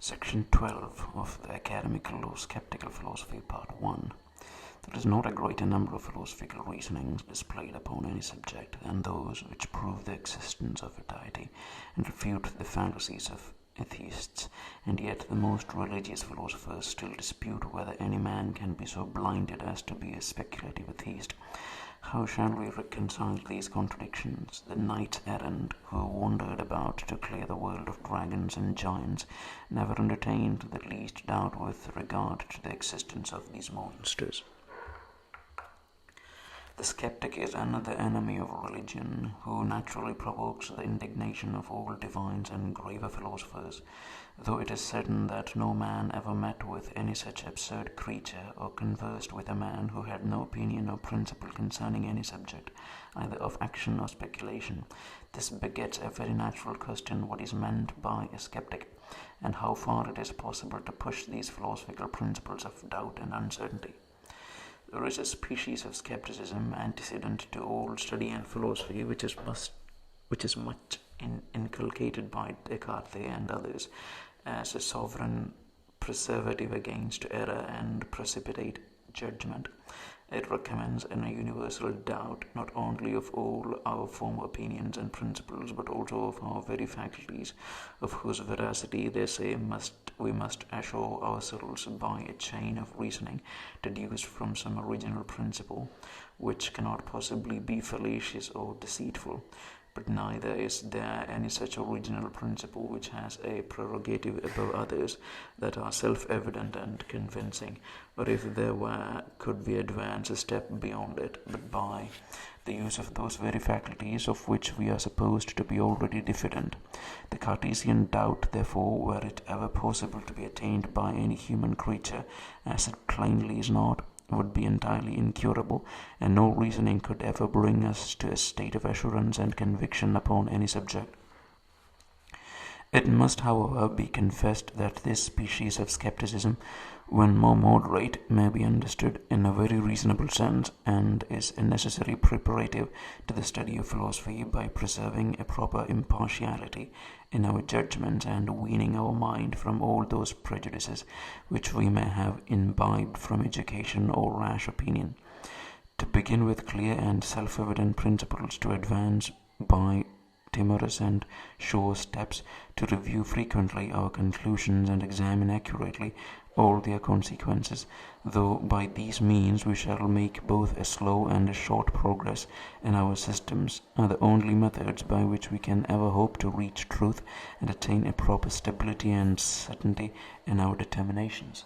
Section 12 of the Academical or Skeptical Philosophy, Part 1. There is not a greater number of philosophical reasonings displayed upon any subject than those which prove the existence of a deity and refute the fallacies of atheists, and yet the most religious philosophers still dispute whether any man can be so blinded as to be a speculative atheist. How shall we reconcile these contradictions? The knight-errant who wandered about to clear the world of dragons and giants never entertained the least doubt with regard to the existence of these monsters. The skeptic is another enemy of religion, who naturally provokes the indignation of all divines and graver philosophers, though it is certain that no man ever met with any such absurd creature, or conversed with a man who had no opinion or principle concerning any subject, either of action or speculation. This begets a very natural question: what is meant by a skeptic, and how far it is possible to push these philosophical principles of doubt and uncertainty. There is a species of skepticism antecedent to all study and philosophy, which is much inculcated by Descartes and others as a sovereign preservative against error and precipitate judgment. It recommends a universal doubt not only of all our former opinions and principles, but also of our very faculties, of whose veracity they say we must assure ourselves by a chain of reasoning deduced from some original principle, which cannot possibly be fallacious or deceitful. But neither is there any such original principle which has a prerogative above others that are self-evident and convincing, or if there were, could we advance a step beyond it, but by the use of those very faculties of which we are supposed to be already diffident. The Cartesian doubt, therefore, were it ever possible to be attained by any human creature, as it plainly is not, would be entirely incurable, and no reasoning could ever bring us to a state of assurance and conviction upon any subject. It must, however, be confessed that this species of skepticism, when more moderate, may be understood in a very reasonable sense, and is a necessary preparative to the study of philosophy by preserving a proper impartiality in our judgments and weaning our mind from all those prejudices which we may have imbibed from education or rash opinion. To begin with clear and self-evident principles, to advance by timorous and sure steps, to review frequently our conclusions and examine accurately all their consequences, though by these means we shall make both a slow and a short progress in our systems, are the only methods by which we can ever hope to reach truth and attain a proper stability and certainty in our determinations.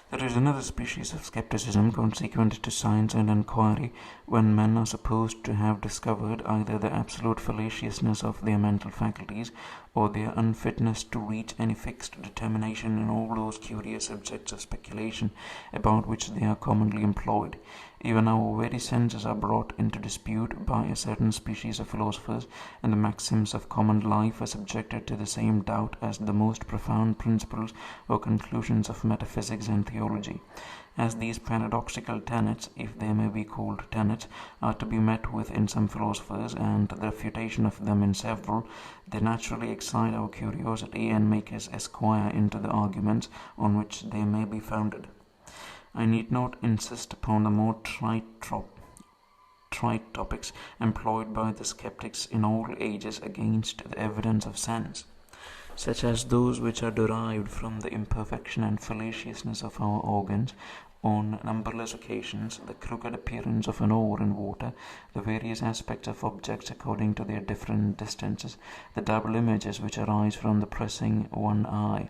There is another species of skepticism consequent to science and inquiry, when men are supposed to have discovered either the absolute fallaciousness of their mental faculties, or their unfitness to reach any fixed determination in all those curious subjects of speculation about which they are commonly employed. Even our very senses are brought into dispute by a certain species of philosophers, and the maxims of common life are subjected to the same doubt as the most profound principles or conclusions of metaphysics and theology. As these paradoxical tenets, if they may be called tenets, are to be met with in some philosophers, and the refutation of them in several, they naturally excite our curiosity and make us inquire into the arguments on which they may be founded. I need not insist upon the more trite topics employed by the skeptics in all ages against the evidence of sense, such as those which are derived from the imperfection and fallaciousness of our organs, on numberless occasions, the crooked appearance of an oar in water, the various aspects of objects according to their different distances, the double images which arise from the pressing one eye,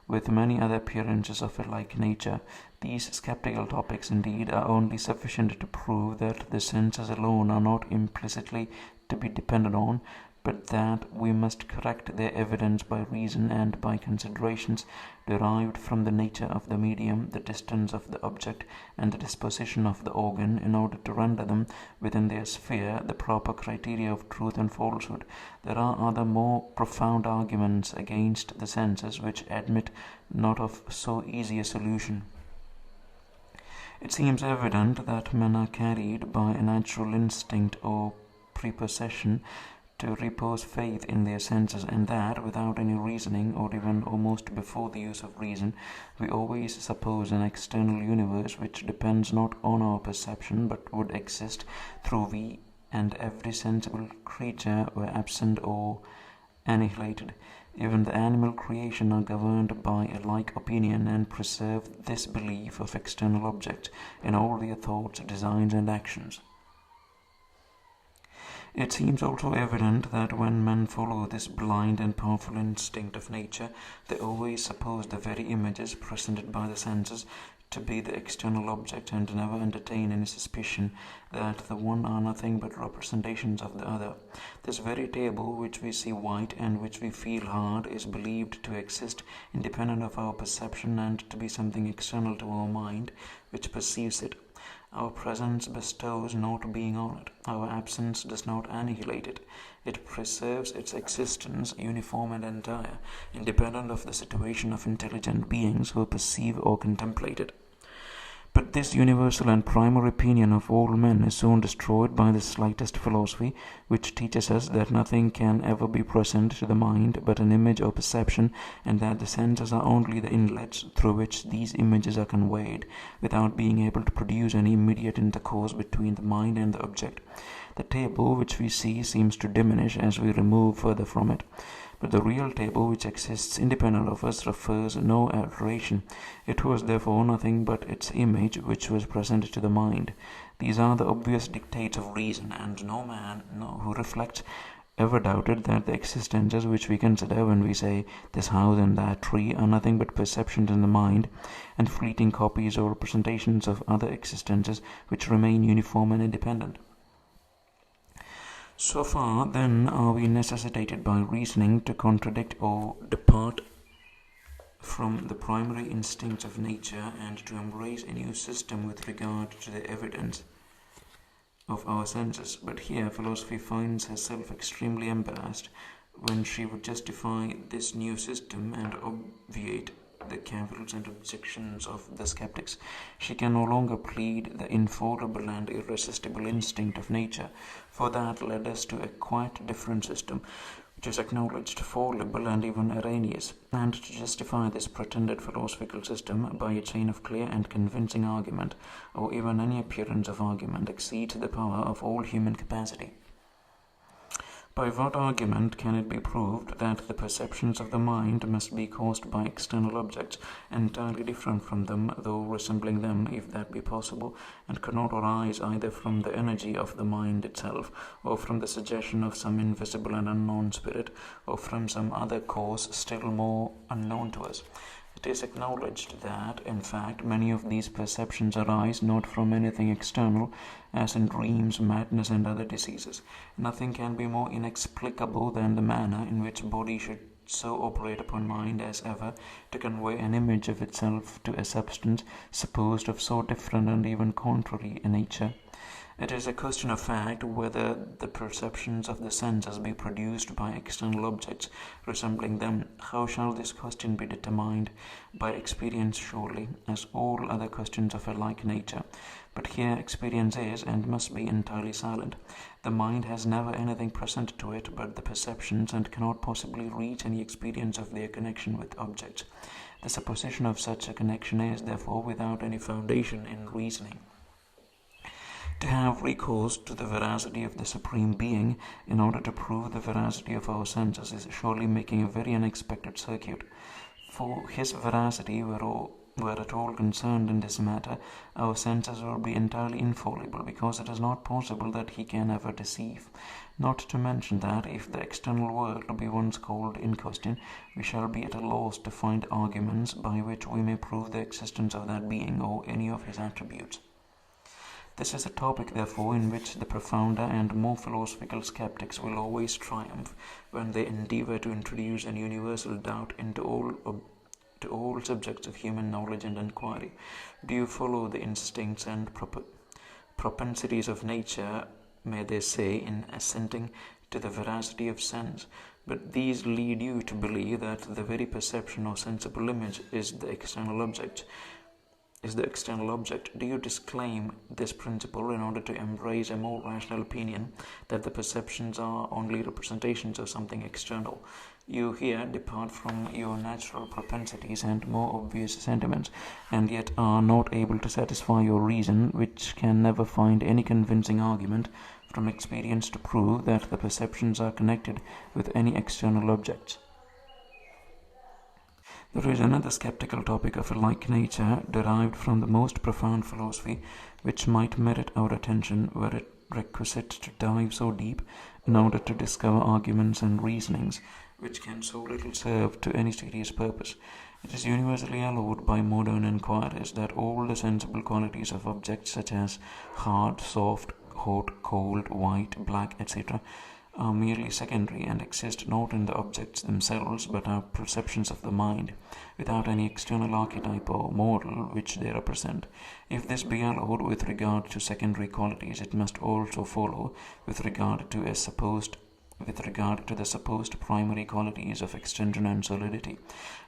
with many other appearances of a like nature. These skeptical topics, indeed, are only sufficient to prove that the senses alone are not implicitly to be depended on, but that we must correct their evidence by reason and by considerations derived from the nature of the medium, the distance of the object, and the disposition of the organ, in order to render them, within their sphere, the proper criteria of truth and falsehood. There are other more profound arguments against the senses which admit not of so easy a solution. It seems evident that men are carried by a natural instinct or prepossession to repose faith in their senses, and that, without any reasoning, or even almost before the use of reason, we always suppose an external universe which depends not on our perception but would exist though we and every sensible creature were absent or annihilated. Even the animal creation are governed by a like opinion and preserve this belief of external objects in all their thoughts, designs, and actions. It seems also evident that when men follow this blind and powerful instinct of nature, they always suppose the very images presented by the senses to be the external object, and never entertain any suspicion that the one are nothing but representations of the other. This very table, which we see white and which we feel hard, is believed to exist independent of our perception and to be something external to our mind, which perceives it. Our presence bestows not being on it. Our absence does not annihilate it. It preserves its existence uniform and entire, independent of the situation of intelligent beings who perceive or contemplate it. But this universal and primary opinion of all men is soon destroyed by the slightest philosophy, which teaches us that nothing can ever be present to the mind but an image or perception, and that the senses are only the inlets through which these images are conveyed, without being able to produce any immediate intercourse between the mind and the object. The table which we see seems to diminish as we remove further from it. But the real table, which exists independent of us, refers no alteration. It was therefore nothing but its image which was presented to the mind. These are the obvious dictates of reason, and no man who reflects ever doubted that the existences which we consider when we say this house and that tree are nothing but perceptions in the mind, and fleeting copies or representations of other existences which remain uniform and independent. So far, then, are we necessitated by reasoning to contradict or depart from the primary instincts of nature and to embrace a new system with regard to the evidence of our senses. But here philosophy finds herself extremely embarrassed when she would justify this new system and obviate the cavils and objections of the skeptics. She can no longer plead the infallible and irresistible instinct of nature, for that led us to a quite different system, which is acknowledged fallible and even erroneous, and to justify this pretended philosophical system by a chain of clear and convincing argument, or even any appearance of argument, exceeds the power of all human capacity. By what argument can it be proved that the perceptions of the mind must be caused by external objects entirely different from them, though resembling them, if that be possible, and cannot arise either from the energy of the mind itself, or from the suggestion of some invisible and unknown spirit, or from some other cause still more unknown to us? It is acknowledged that, in fact, many of these perceptions arise not from anything external, as in dreams, madness, and other diseases. Nothing can be more inexplicable than the manner in which body should so operate upon mind as ever to convey an image of itself to a substance supposed of so different and even contrary a nature. It is a question of fact whether the perceptions of the senses be produced by external objects resembling them. How shall this question be determined? By experience surely, as all other questions of a like nature. But here experience is and must be entirely silent. The mind has never anything present to it but the perceptions, and cannot possibly reach any experience of their connection with objects. The supposition of such a connection is, therefore, without any foundation in reasoning. To have recourse to the veracity of the Supreme Being in order to prove the veracity of our senses is surely making a very unexpected circuit. For his veracity were at all concerned in this matter, our senses will be entirely infallible, because it is not possible that he can ever deceive. Not to mention that, if the external world be once called in question, we shall be at a loss to find arguments by which we may prove the existence of that being or any of his attributes. This is a topic, therefore, in which the profounder and more philosophical skeptics will always triumph when they endeavour to introduce an universal doubt into all subjects of human knowledge and inquiry. Do you follow the instincts and propensities of nature, may they say, in assenting to the veracity of sense? But these lead you to believe that the very perception or sensible image is the external object, is the external object. Do you disclaim this principle in order to embrace a more rational opinion that the perceptions are only representations of something external? You here depart from your natural propensities and more obvious sentiments, and yet are not able to satisfy your reason, which can never find any convincing argument from experience to prove that the perceptions are connected with any external objects. There is another skeptical topic of a like nature, derived from the most profound philosophy, which might merit our attention were it requisite to dive so deep in order to discover arguments and reasonings which can so little serve to any serious purpose. It is universally allowed by modern inquirers that all the sensible qualities of objects such as hard, soft, hot, cold, white, black, etc., are merely secondary and exist not in the objects themselves but are perceptions of the mind, without any external archetype or model which they represent. If this be allowed with regard to secondary qualities, it must also follow with regard to the supposed primary qualities of extension and solidity.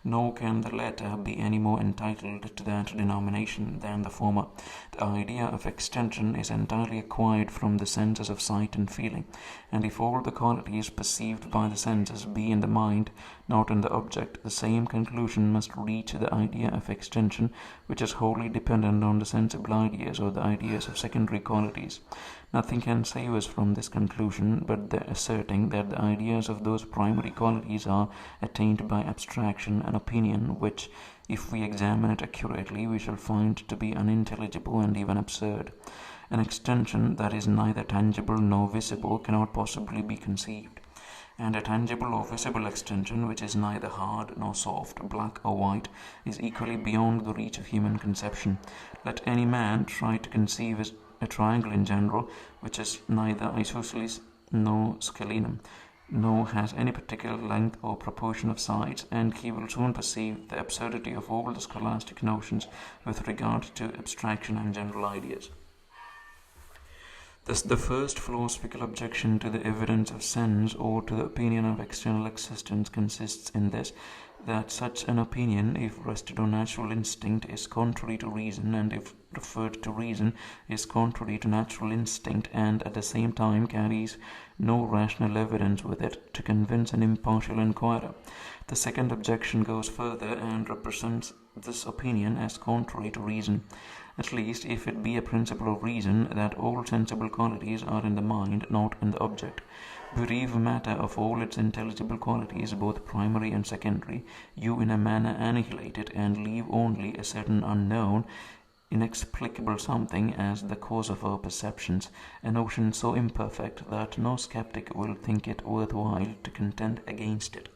Nor can the latter be any more entitled to that denomination than the former. The idea of extension is entirely acquired from the senses of sight and feeling, and if all the qualities perceived by the senses be in the mind, not in the object, the same conclusion must reach the idea of extension, which is wholly dependent on the sensible ideas or the ideas of secondary qualities. Nothing can save us from this conclusion but the asserting that the ideas of those primary qualities are attained by abstraction, an opinion which, if we examine it accurately, we shall find to be unintelligible and even absurd. An extension that is neither tangible nor visible cannot possibly be conceived, and a tangible or visible extension which is neither hard nor soft, black or white, is equally beyond the reach of human conception. Let any man try to conceive a triangle in general, which is neither isosceles nor scalenum, nor has any particular length or proportion of sides, and he will soon perceive the absurdity of all the scholastic notions with regard to abstraction and general ideas. Thus, the first philosophical objection to the evidence of sense or to the opinion of external existence consists in this, that such an opinion, if rested on natural instinct, is contrary to reason, and if referred to reason, is contrary to natural instinct, and at the same time carries no rational evidence with it to convince an impartial inquirer. The second objection goes further and represents this opinion as contrary to reason, at least if it be a principle of reason that all sensible qualities are in the mind, not in the object. Bereave matter of all its intelligible qualities, both primary and secondary, you in a manner annihilate it, and leave only a certain unknown, inexplicable something as the cause of our perceptions, a notion so imperfect that no skeptic will think it worthwhile to contend against it.